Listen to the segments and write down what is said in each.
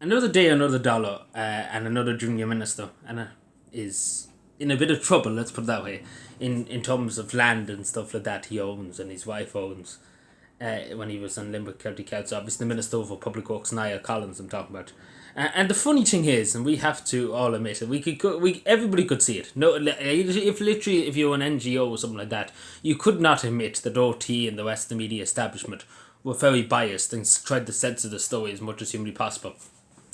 Another day, another dollar, and another junior minister, and is in a bit of trouble. Let's put it that way. In terms of land and stuff like that, he owns and his wife owns. When he was on Limerick County Council, obviously the Minister for Public Works, Niall Collins, I'm talking about. And the funny thing is, and we have to all admit it, everybody could see it. No, if you're an NGO or something like that, you could not admit that OT and the rest of the media establishment were very biased and tried to censor the story as much as humanly possible.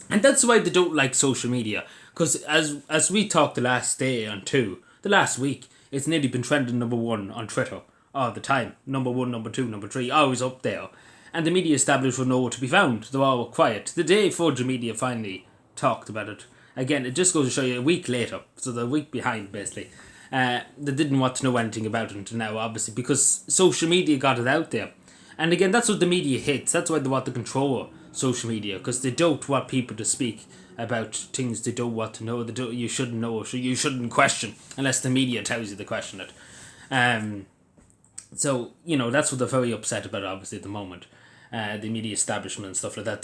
And that's why they don't like social media. Because as we talked the last day on the last week, it's nearly been trending number one on Twitter all the time. Number one, number two, number three, always up there. And the media establishment were nowhere to be found. They were all quiet. The day Virgin Media finally talked about it, again, it just goes to show you a week later, so they're a week behind basically. They didn't want to know anything about it until now, obviously, because social media got it out there. And again, that's what the media hates. That's why they want to control social media, because they don't want people to speak about things they don't want to know. You shouldn't know, or you shouldn't question unless the media tells you to question it. So, that's what they're very upset about, obviously, at the moment. The media establishment and stuff like that.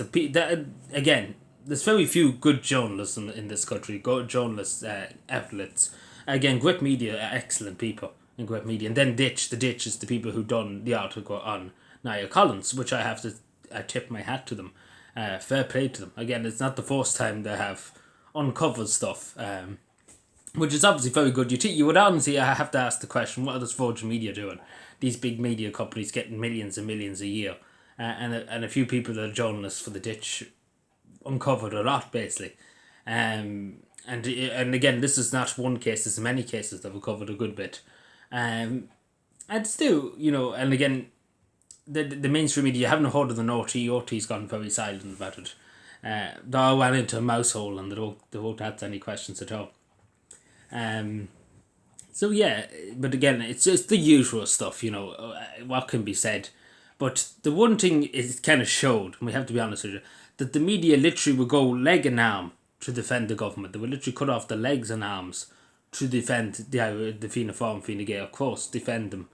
Again, there's very few good journalists in this country, good journalists, outlets. Again, great media, excellent people in great media. And then the Ditch is the people who done the article on Niall Collins, which I have to tip my hat to them. Fair play to them. Again, it's not the first time they have uncovered stuff, which is obviously very good. You would honestly have to ask the question, what is Virgin Media doing? These big media companies getting millions and millions a year, and a few people that are journalists for the Ditch uncovered a lot, basically. And again, this is not one case, there's many cases that have covered a good bit. And still, and again, the mainstream media, you haven't heard of the OT. OT's gone very silent about it. They all went into a mouse hole and they won't answer any questions at all. So yeah, but again, it's just the usual stuff, what can be said. But the one thing it kind of showed, and we have to be honest with you, that the media literally would go leg and arm to defend the government. They would literally cut off the legs and arms to defend the Fianna Fáil and Fine Gael, of course, defend them.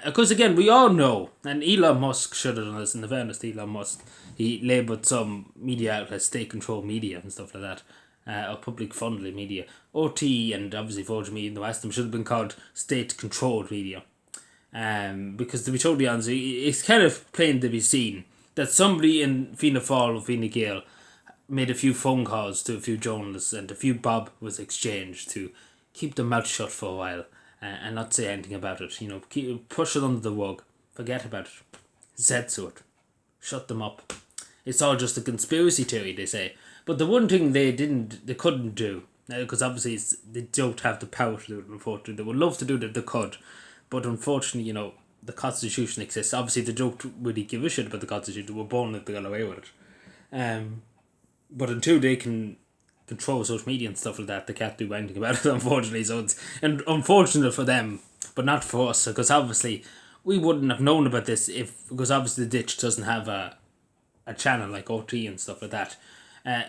Because again, we all know, and Elon Musk should have done this, in the fairness to Elon Musk, he labelled some media outlets state-controlled media and stuff like that, or public-funded media. OT and obviously Virgin Media and the rest of them should have been called state-controlled media. Because to be totally honest, it's kind of plain to be seen that somebody in Fianna Fáil or Fine Gael made a few phone calls to a few journalists and a few bob was exchanged to keep their mouth shut for a while and not say anything about it. Push it under the rug. Forget about it. Censor it. Shut them up. It's all just a conspiracy theory, they say. But the one thing they couldn't do, because obviously they don't have the power to do it, unfortunately. They would love to do it if they could. But unfortunately, the Constitution exists. Obviously, they don't really give a shit about the Constitution. They were born that they got away with it. But until they can control social media and stuff like that, they can't do anything about it, unfortunately. So it's unfortunate for them, but not for us, because obviously we wouldn't have known about this because obviously the Ditch doesn't have a channel like OT and stuff like that.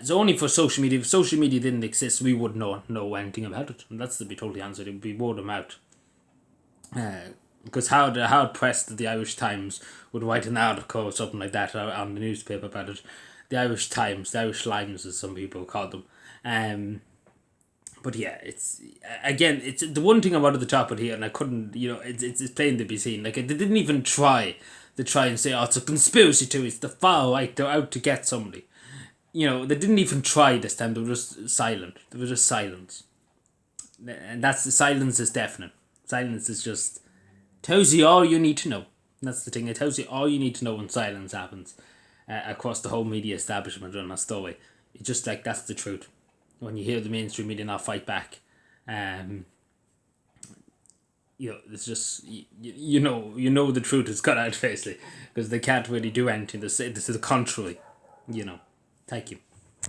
So only for social media. If social media didn't exist, we wouldn't know anything about it. And that's to be totally honest, it would be word of mouth. Because how pressed that the Irish Times would write an article or something like that on the newspaper about it. The Irish Times, the Irish Limes, as some people call them. But yeah, it's the one thing I wanted to talk about here, and I couldn't. It's plain to be seen. Like, they didn't even try and say, "Oh, it's a conspiracy theory. It's the far right. They're out to get somebody." They didn't even try this time. They were just silent. There was just silence, and the silence is deafening. Silence is just tells you all you need to know. That's the thing. It tells you all you need to know when silence happens across the whole media establishment on a story. It's just like, that's the truth. When you hear the mainstream media not fight back, it's just you know the truth is cut out basically, because they can't really do anything to say this is the contrary. Thank you.